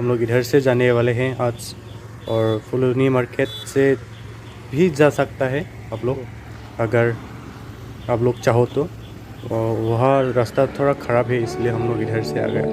हम लोग इधर से जाने वाले हैं आज, और फुलूनी मार्केट से भी जा सकता है आप लोग अगर आप लोग चाहो तो। वहाँ रास्ता थोड़ा ख़राब है इसलिए हम लोग इधर से आ गए।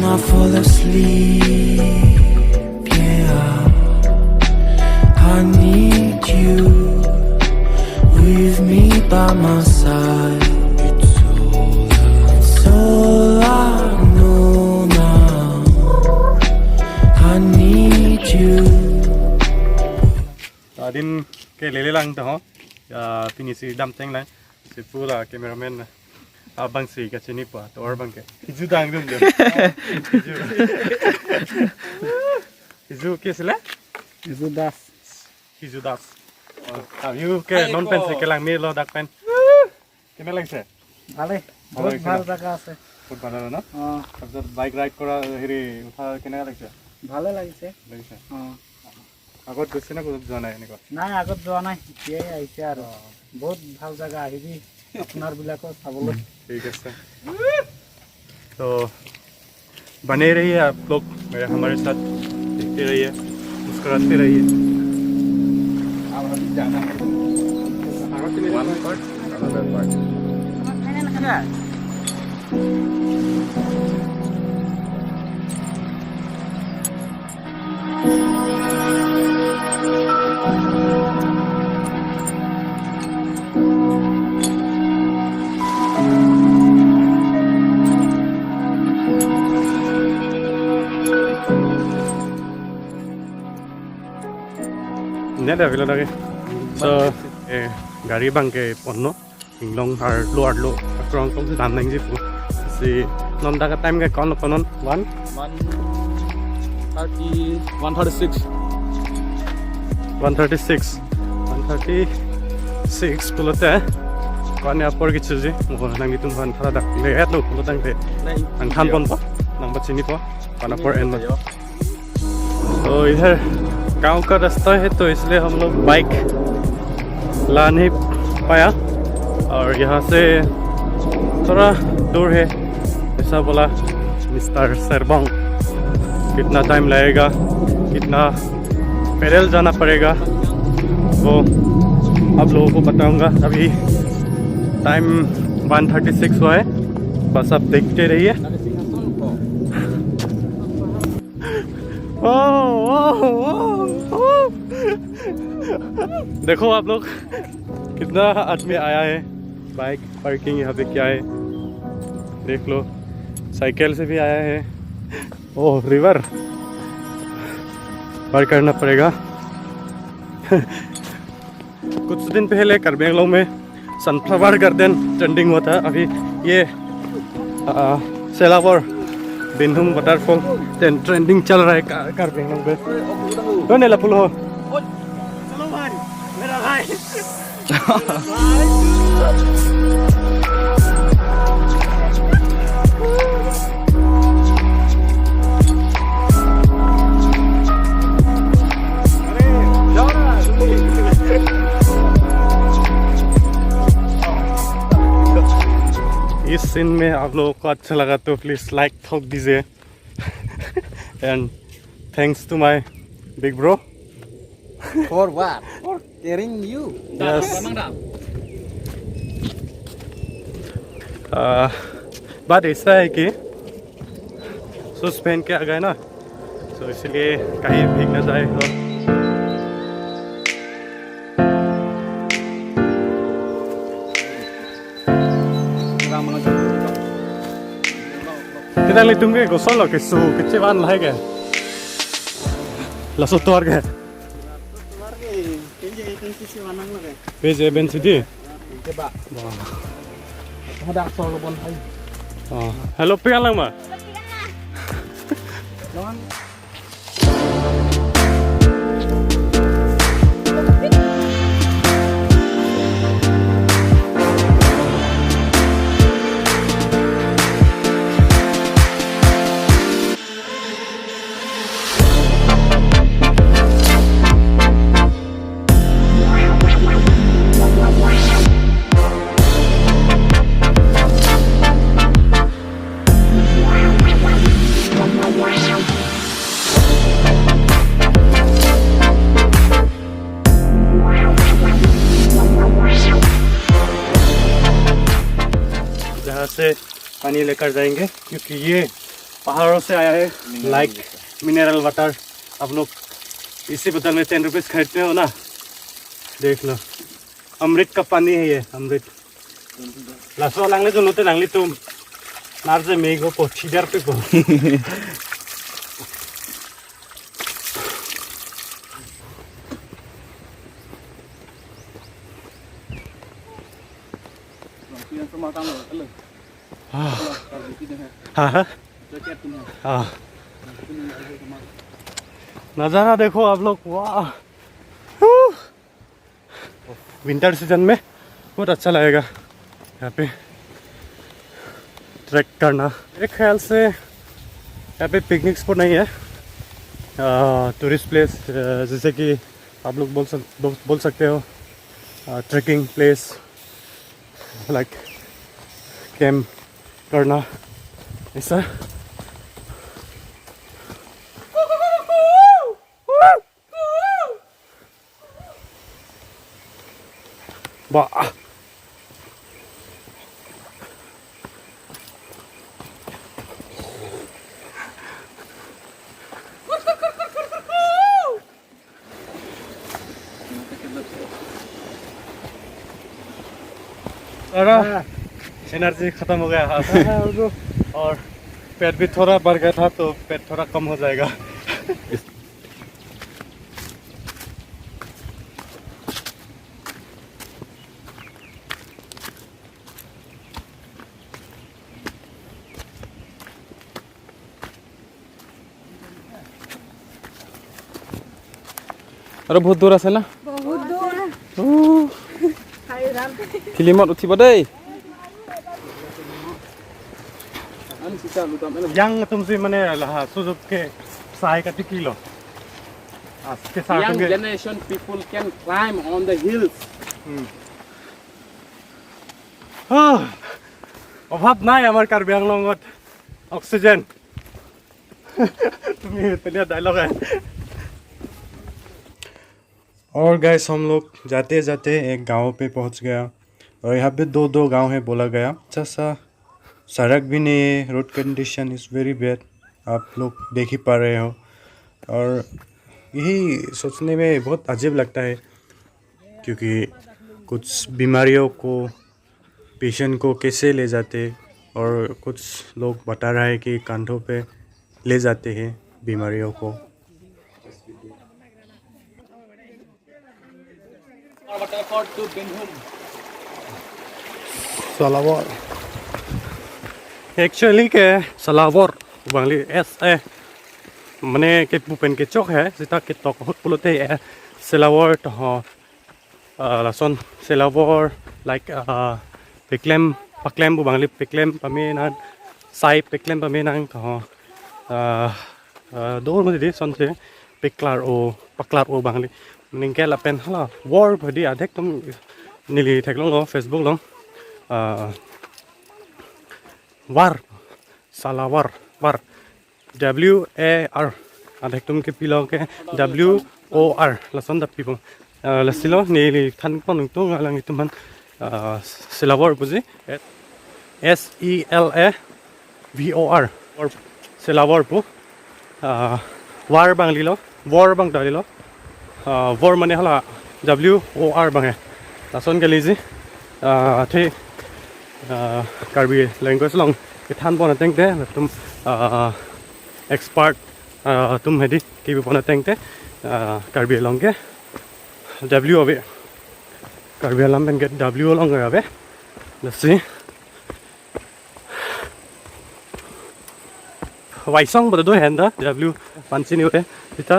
I fall asleep, yeah, I need you with me by my side. It's all I know now. I need you. Din ke lele lang to ho pini si dam teng lang si pula cameraman abang si ka sini pa to bang ke hiju dang dum dum hiju ke sila Itu das. hiju das you ke non pen se ke lang me lo dak pen কেনে লাগছে ভালে বহুত ভাল জায়গা আছে বহুত ভালো না তারপর বাইক রাইড করা হেৰি উঠা কেনে লাগছে ভালে লাগিছে লাগিছে আগত গৈছে না কোথাও যোৱা নাই এনেকুৱা নাই আগত যোৱা নাই এতিয়াই আহিছে আৰু বহুত ভাল জায়গা আহিবি আপোনাৰ বিলাকো চাবলৈ ठीक है तो बने रहिए आप लोग हमारे साथ, देखते रहिए, मुस्कुराते रहिए। Nada bilang lagi. So gari bang ke ponno inglong harlo akrong kong si dam nang si pu si non daga time ke kon 136 pulote kon ya por kichu ji mo nang itum ban thara dak le et lo pulotang te ang than pon po nang bachini po pana por en तो इधर गांव का रास्ता है तो इसलिए हम लोग बाइक ला नहीं पाया और यहाँ से थोड़ा दूर है ऐसा बोला मिस्टर सरबोंग। कितना टाइम लगेगा, कितना पैदल जाना पड़ेगा वो आप लोगों को बताऊंगा। अभी टाइम 1:36 हुआ है, बस आप देखते रहिए। देखो आप लोग कितना आदमी आया है, बाइक पार्किंग यहाँ पे क्या है देख लो, साइकिल से भी आया है। ओह रिवर पार करना पड़ेगा। कुछ दिन पहले करबेंगलोंग में सनफ्लावर गार्डन ट्रेंडिंग हुआ था, अभी ये सेलावर बिंदुम वाटरफॉल ट्रेंडिंग चल रहा है करबेंगलोंग में। कौन है लपुल हो चलो भाई मेरा भाई इस सीन में आप लोगों को अच्छा लगा तो प्लीज़ लाइक ठोक दीजिए and thanks to my big bro For what? For caring you. Yes बात ऐसा है कि शूज पहन के आ गए ना तो इसलिए कहीं भीग ना जाए। और kita litung ke gosol lo ke su kecewan lah ke langsung tuar ke PJ Ben City Coba. Ada aktor lo pun hai. hello pegang lang ma Jangan पानी लेकर जाएंगे क्योंकि ये पहाड़ों से आया है लाइक मिनरल वाटर। आप लोग इसी बोतल में 10 रुपीज़ खरीदते हो ना, देख लो अमृत का पानी है ये, अमृत। लासो लांगले जो लोटे लांगली तुम नार्जे मेगो को ठीडर पे को हाँ हाँ नज़ारा देखो आप लोग, वाह। विंटर सीजन में बहुत अच्छा लगेगा यहाँ पे ट्रैक करना। मेरे ख्याल से यहाँ पे पिकनिक स्पॉट नहीं है, टूरिस्ट प्लेस जैसे कि आप लोग बोल सकते हो, ट्रैकिंग प्लेस लाइक कैंप करना ऐसा। वाह एनर्जी खत्म हो गया और पेट भी थोड़ा बढ़ गया था, तो पेट थोड़ा कम हो जाएगा। अरे बहुत दूर আছে না, बहुत दूर फिल्मत उठिब দেই। yang तुमसे मैंने लहा सुजुक के सहाय का किलो के साथ Young generation people can climb on the hills. অভাব নাই আমার কার্বি আংলঙত অক্সিজেন। তুমি इतने डायलॉग है। और गाइस हम लोग जाते जाते एक गांव पे पहुंच गया और यहाँ पे दो गांव है बोला गया। अच्छा सा सड़क भी नहीं है, road condition is very bad, आप लोग देख ही पा रहे हो। और यही सोचने में बहुत अजीब लगता है क्योंकि कुछ बीमारियों को पेशेंट को कैसे ले जाते, और कुछ लोग बता रहा है कि कंधों पे ले जाते हैं बीमारियों को। Salawar. Actually के सलावर बांग्ली ऐसे मने के पुपेन के चौक है जितना के तो बहुत पुलते है सलावर तो हाँ लासन सलावर लाइक पिक्लेम पक्लेम बांग्ली पिक्लेम पमेनान साइ पिक्लेम पमेनान तो हाँ दो मुझे दी संसे पिक्लार ओ बांग्ली निंके लापेन हला वॉर भदी आधेक तुम नीली टेक्लोंग फेसबुक लोंग वार सलावर वार WAR आधेक तुम के पिलो के WOR लसन द पीपल लसिलो नीली थान पन तो गालंग तुमन सलावर बुझी SELAVOR और सलावर पु वार बांग्लीलो वॉर बांग डालिलो वॉर माने हला WOR बांगे लसन के लीजी थे कार्बी लैंग्वेज लोंग थान बना तेंगते तुम एक्सपर्ट तुम हेदी की भी बना तेंगते कार्बी लोंग के W अबे कार्बी लम बेन के W लोंग अबे लसी वाइसोंग बदो हैंदा W पंची निवे इता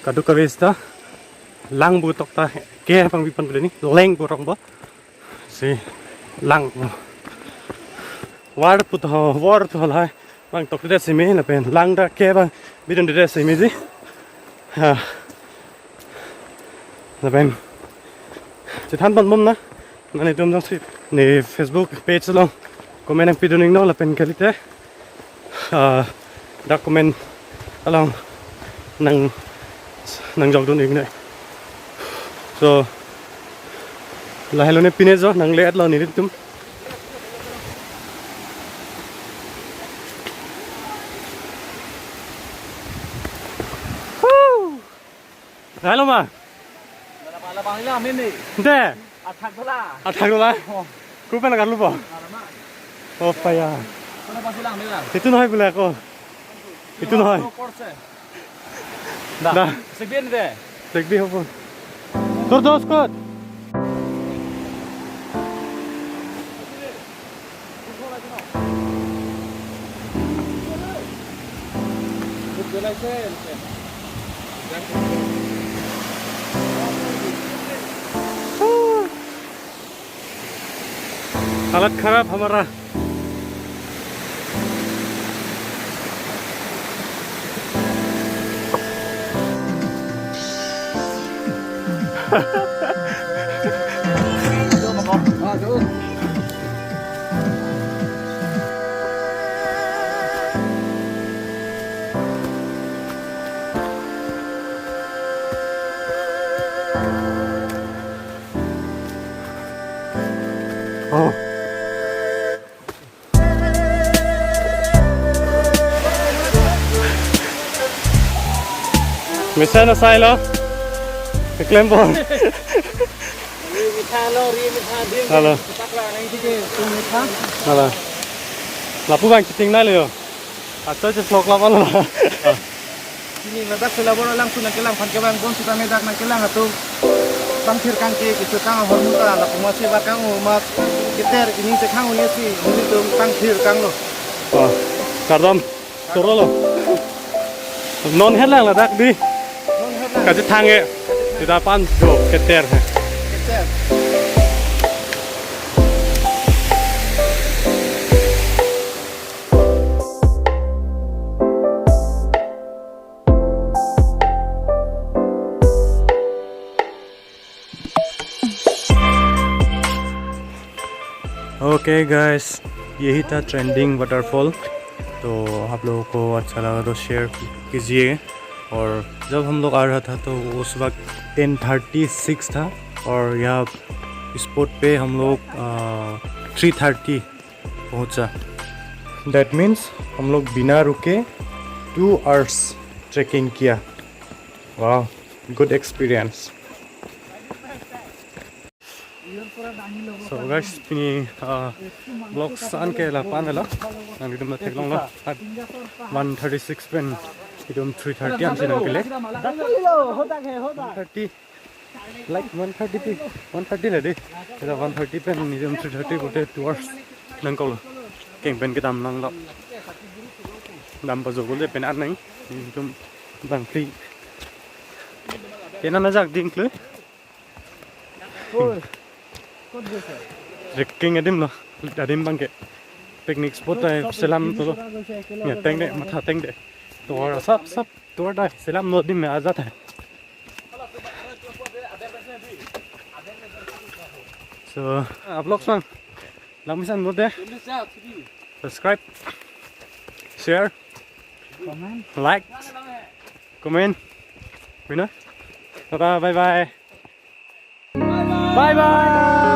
कदु कवेस्ता lang bu tok ta ke pang bi pan ni leng bu rong ba si lang war pu to war to lai bang tok de si me na pen lang da ke ba bi don de si me ji ha na penจะทันบนมุมนะนั่นในตัวมันสิใน Facebook page ลองคอมเมนต์ไปดูนิ่งน้องละเป็นแค่ลิเต้ด็อกคอมเมนต์ลองนั่งจอกตัวเองเลย so lahelone pine jo nangle atlo ni tum Đấy luôn mà. Là bằng làm bên này. Thế. Thằng đó là. À thằng đó là. Cũng phải là gắn luôn bỏ. Ồ phải à. Nó bằng làm bên là. Itu nói boleh aku. Itu nói. Dah. Sebian deh. Take đi không? Dur dur skot. हालत खराब हमारा Oh. Người xe nó sai lo. Cái clam ball. Halo. Halo. Lapu bang chiting na leo. Atau just lok lapan lah. Ini ledak selabora langsung nak kelang fan kebang bon suka medak nak kelang atau bangkir kangke itu kang hormuta la pemasi bakang umat kiter ini sekang ini sih ini tuh bangkir kang lo. Oh. Kardom. Toro lo. Non hết lang là dak đi. Cả chiếc thang ấy. Thì ta pan đổ cái ter này. Kiter. Okay guys, यही था trending waterfall. तो आप लोगों को अच्छा लगा तो share कीजिए। और जब हम लोग आ रहा था तो उस वक्त 10:36 था और यहाँ स्पॉट पे हम लोग 3:30 पहुँचा। दैट मीन्स हम लोग बिना रुके 2 आवर्स ट्रैकिंग किया। वाह, good experience. So guys, ini vlog saan ke la pan la nang dum la theklong la at 1:36 pen idum 3:30 am sin ke le 1:30 like 1:30 pe 1:30 le de era 1:30 pen idum 3:30 bote 2 hours nang ko keng pen ke dam nang la dam pa zo ko le pen an nai idum bang free ke na jak ding le Trekking adim lo, adim bang ke picnic spot ay selam to lo, ya teng de, matha teng de, tour sab tour da selam no dim में आ जाता है। So आप लोग संग लम्बिसान no दे, subscribe, share, like, comment, bye bye, bye bye.